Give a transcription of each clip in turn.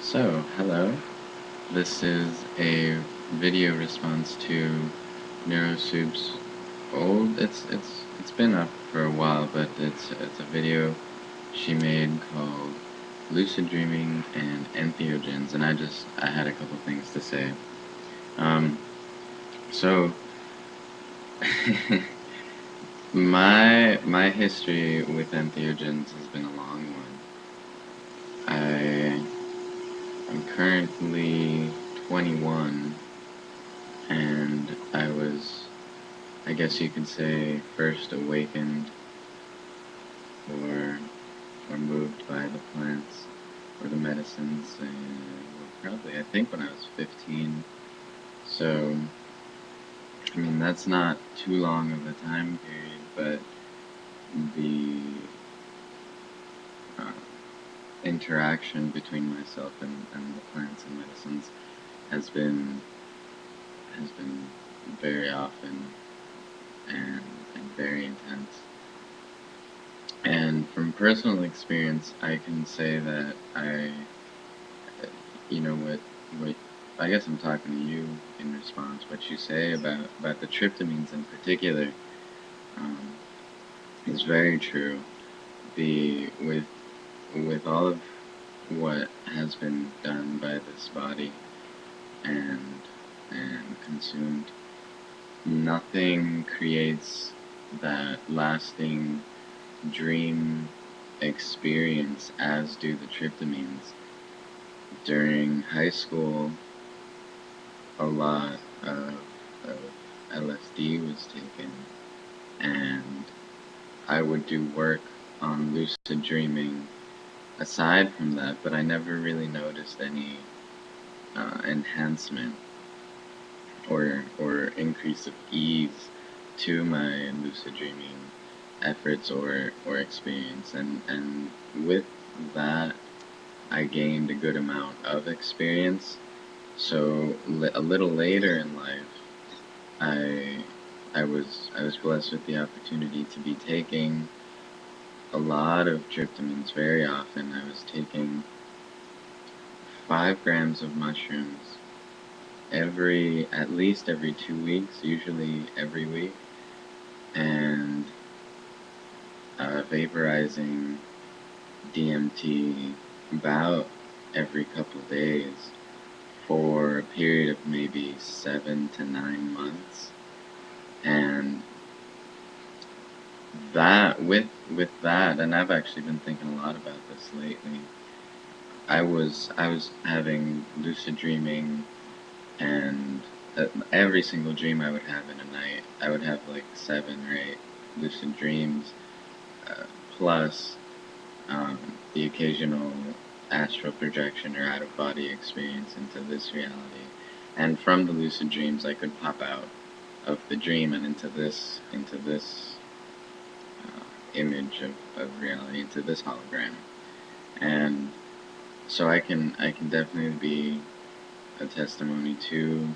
Hello. This is a video response to NeuroSoup's old. It's been up for a while, but it's a video she made called Lucid Dreaming and Entheogens, and I had a couple things to say. Um, so my history with entheogens has been a long one. I'm currently 21, and I guess you could say, first awakened or moved by the plants or the medicines, probably, I think, when I was 15. So, I mean, that's not too long of a time period, but the uh, interaction between myself and the plants and medicines has been has been very often and, and very intense. And from personal experience, I can say that you know, what I guess I'm talking to you in response. What you say about the tryptamines in particular um, is very true. The with all of what has been done by this body and consumed, nothing creates that lasting dream experience as do the tryptamines. During high school, a lot of LSD was taken, and I would do work on lucid dreaming aside from that, but I never really noticed any enhancement or increase of ease to my lucid dreaming efforts or experience, and with that I gained a good amount of experience. So a little later in life, I I was blessed with the opportunity to be taking a lot of tryptamines very often. I was taking 5 grams of mushrooms at least every 2 weeks, usually every week, and vaporizing DMT about every couple days for a period of maybe 7 to 9 months. And that with that, and I've actually been thinking a lot about this lately. I was having lucid dreaming, and every single dream I would have in a night, I would have like 7 or 8 lucid dreams, plus the occasional astral projection or out of body experience into this reality. And from the lucid dreams, I could pop out of the dream and into this image of reality, into this hologram. And so I can definitely be a testimony to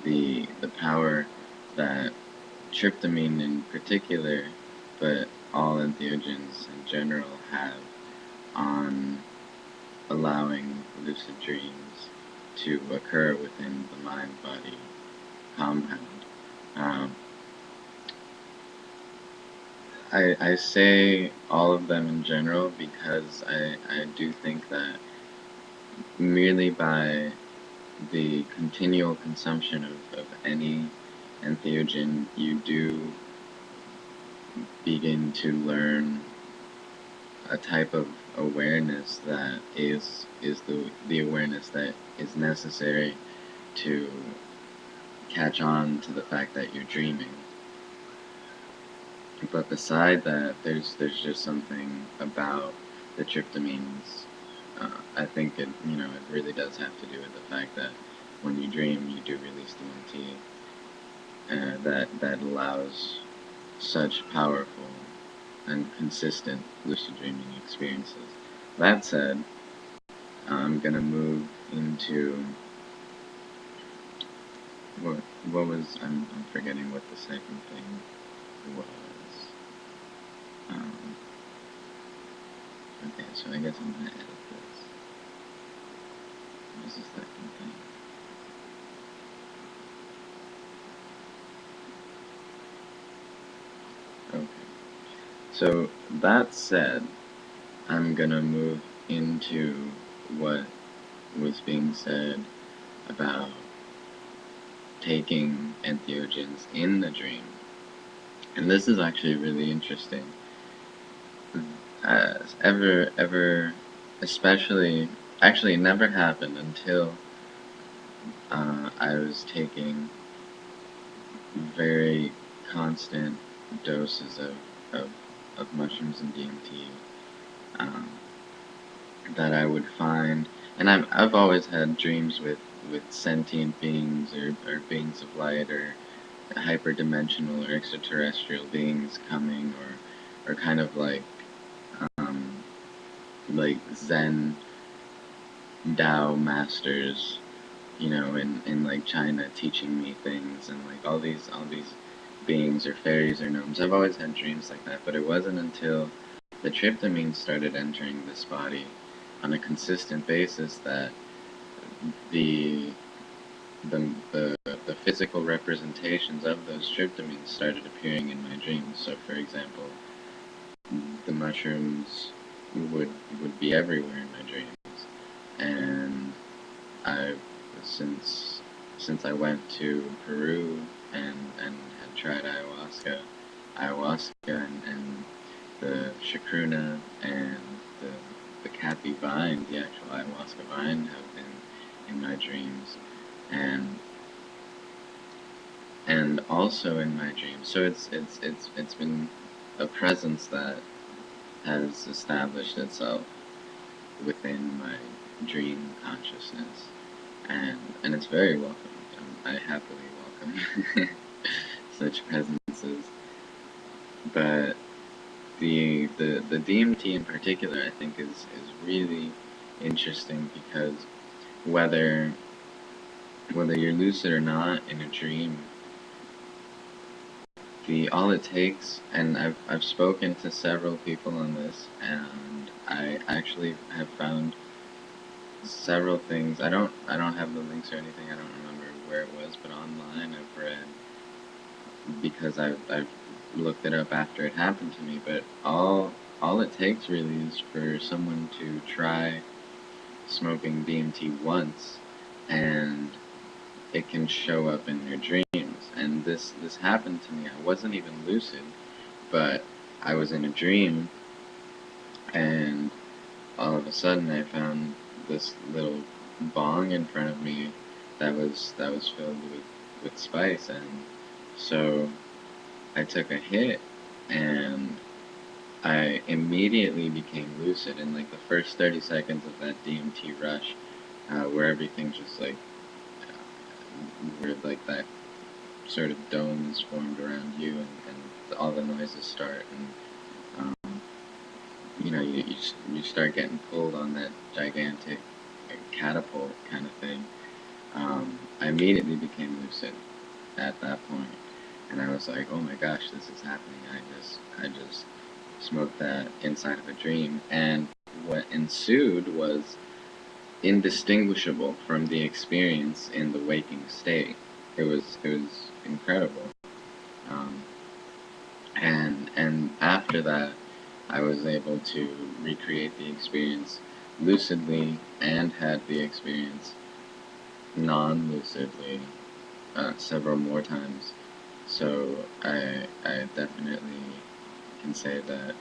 the power that tryptamine in particular, but all entheogens in general, have on allowing lucid dreams to occur within the mind-body compound. Um, I say all of them in general because I do think that merely by the continual consumption of any entheogen, you do begin to learn a type of awareness that is the awareness that is necessary to catch on to the fact that you're dreaming. But beside that, there's just something about the tryptamines. I think it really does have to do with the fact that when you dream, you do release DMT, that allows such powerful and consistent lucid dreaming experiences. That said, I'm gonna move into what I'm forgetting what the second thing was. Um, okay, so I guess I'm gonna edit this. Where's the second thing? Okay. So that said, I'm gonna move into what was being said about taking entheogens in the dream. And this is actually really interesting. Ever, especially, actually, it never happened until I was taking very constant doses of, of mushrooms and DMT, um, that I would find, and I've always had dreams with sentient beings or beings of light or hyperdimensional or extraterrestrial beings coming or kind of um, like Zen Tao masters, in like China teaching me things and like all these beings or fairies or gnomes. I've always had dreams like that, but it wasn't until the tryptamine started entering this body on a consistent basis that the the physical representations of those tryptamines started appearing in my dreams. So, for example, the mushrooms would would be everywhere in my dreams, and I since I went to Peru and had tried ayahuasca and the chacruna and the the cappy vine, the actual ayahuasca vine, have been in my dreams, and and also in my dreams. So it's been a presence that has established itself within my dream consciousness, and it's very welcome. I happily welcome such presences. But the DMT in particular, I think, is really interesting because whether whether you're lucid or not in a dream, the all it takes, and I've spoken to several people on this, and I actually have found several things. I don't have the links or anything. I don't remember where it was, but online I've read, because I've looked it up after it happened to me. But all it takes really is for someone to try smoking DMT once, and it can show up in their dreams. And this happened to me. I wasn't even lucid, but I was in a dream, and all of a sudden I found this little bong in front of me that was filled with spice, and so I took a hit, and I immediately became lucid in like the first 30 seconds of that DMT rush, where everything just like where like that sort of dome is formed around you, and all the noises start, and you start getting pulled on that gigantic catapult kind of thing. I immediately became lucid at that point, and I was like, oh my gosh, this is happening. I just smoked that inside of a dream, and what ensued was indistinguishable from the experience in the waking state. It was incredible. Um, and after that, I was able to recreate the experience lucidly and had the experience non-lucidly several more times. So I definitely can say that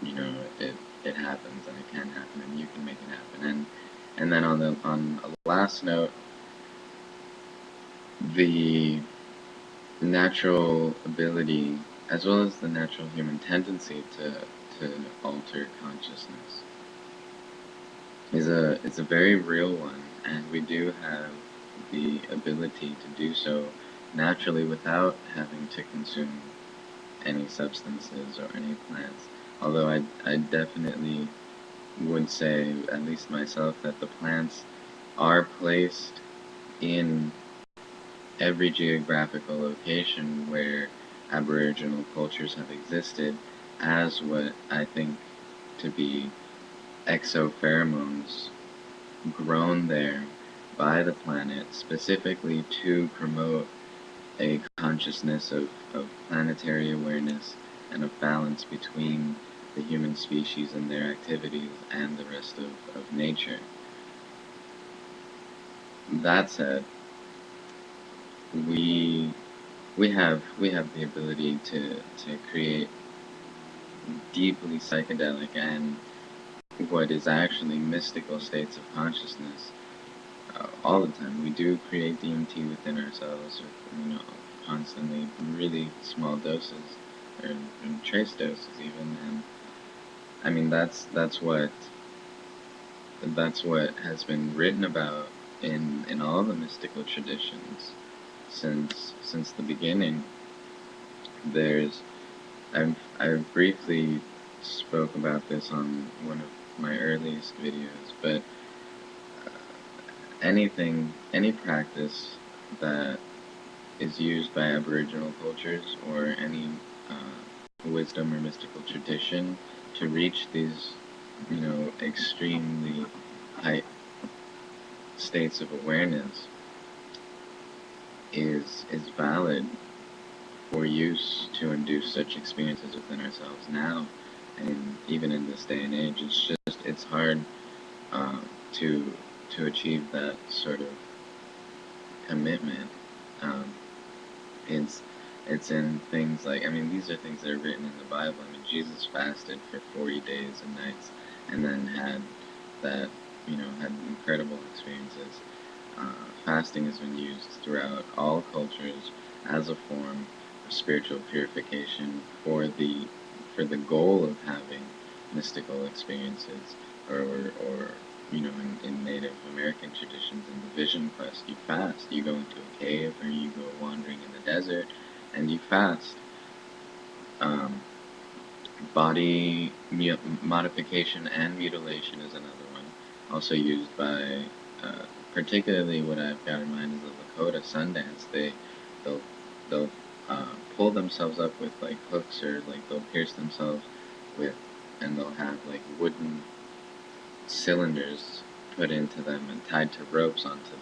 it happens, and it can happen, and you can make it happen. And then on a last note, the natural ability, as well as the natural human tendency to alter consciousness, is a very real one, and we do have the ability to do so naturally without having to consume any substances or any plants. Although I definitely would say, at least myself, that the plants are placed in every geographical location where Aboriginal cultures have existed as what I think to be exopheromones grown there by the planet specifically to promote a consciousness of planetary awareness and of balance between the human species and their activities and the rest of nature. That said, we we have the ability to create deeply psychedelic and what is actually mystical states of consciousness all the time. We do create DMT within ourselves, with, constantly really small doses, or in trace doses even. And I mean that's what has been written about in all the mystical traditions since the beginning. There's I've briefly spoke about this on one of my earliest videos, but any practice that is used by Aboriginal cultures or any wisdom or mystical tradition to reach these, extremely high states of awareness is valid for use to induce such experiences within ourselves now, and even in this day and age. It's hard to achieve that sort of commitment. Um, it's in things like, these are things that are written in the Bible. Jesus fasted for 40 days and nights, and then had that, had incredible experiences. Fasting has been used throughout all cultures as a form of spiritual purification for the goal of having mystical experiences, or in Native American traditions, in the vision quest, you fast. You go into a cave or you go wandering in the desert, and you fast. Body modification and mutilation is another one, also used by, particularly what I've got in mind is the Lakota Sundance. They'll they'll pull themselves up with like hooks, or like they'll pierce themselves with, and they'll have like wooden cylinders put into them and tied to ropes onto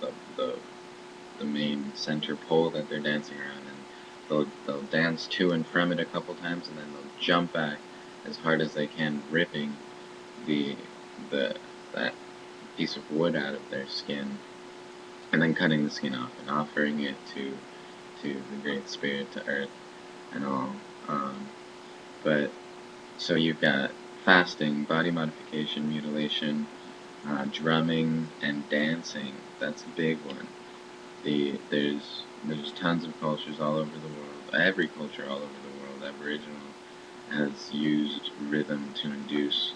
the main center pole that they're dancing around, and they'll dance to and from it a couple times, and then they'll jump back as hard as they can, ripping the that piece of wood out of their skin, and then cutting the skin off and offering it to the Great Spirit, to Earth, and all. But so you've got fasting, body modification, mutilation, drumming, and dancing. That's a big one. There's tons of cultures all over the world. Every culture all over the world, Aboriginal, has used rhythm to induce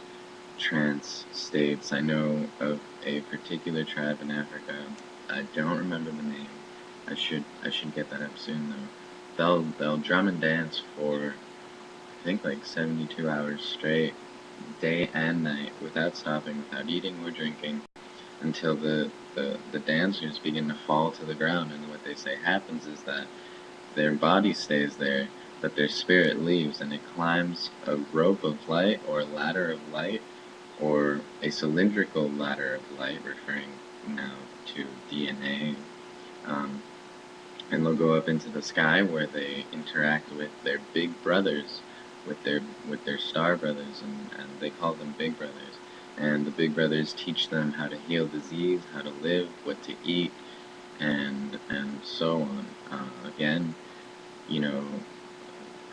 trance states. I know of a particular tribe in Africa. I don't remember the name. I should get that up soon though. They'll drum and dance for, I think, like 72 hours straight, day and night, without stopping, without eating or drinking, until the dancers begin to fall to the ground. And what they say happens is that their body stays there, but their spirit leaves, and it climbs a rope of light, or a ladder of light, or a cylindrical ladder of light, referring now to DNA. And they'll go up into the sky, where they interact with their big brothers, with their star brothers, and they call them big brothers. And the big brothers teach them how to heal disease, how to live, what to eat, and so on. Again,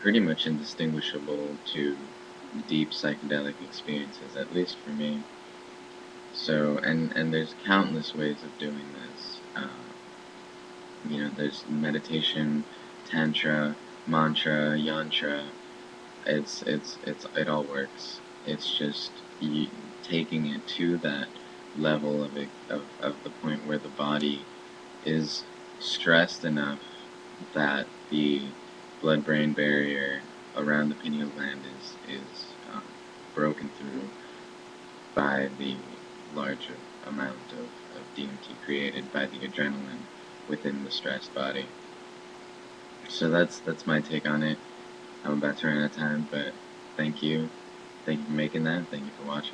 pretty much indistinguishable to deep psychedelic experiences, at least for me. So, and there's countless ways of doing this. There's meditation, tantra, mantra, yantra. It all works. It's just taking it to that level of the point where the body is stressed enough that the blood-brain barrier around the pineal gland is broken through by the large amount of DMT created by the adrenaline within the stressed body. So that's my take on it. I'm about to run out of time, but thank you for making that. Thank you for watching.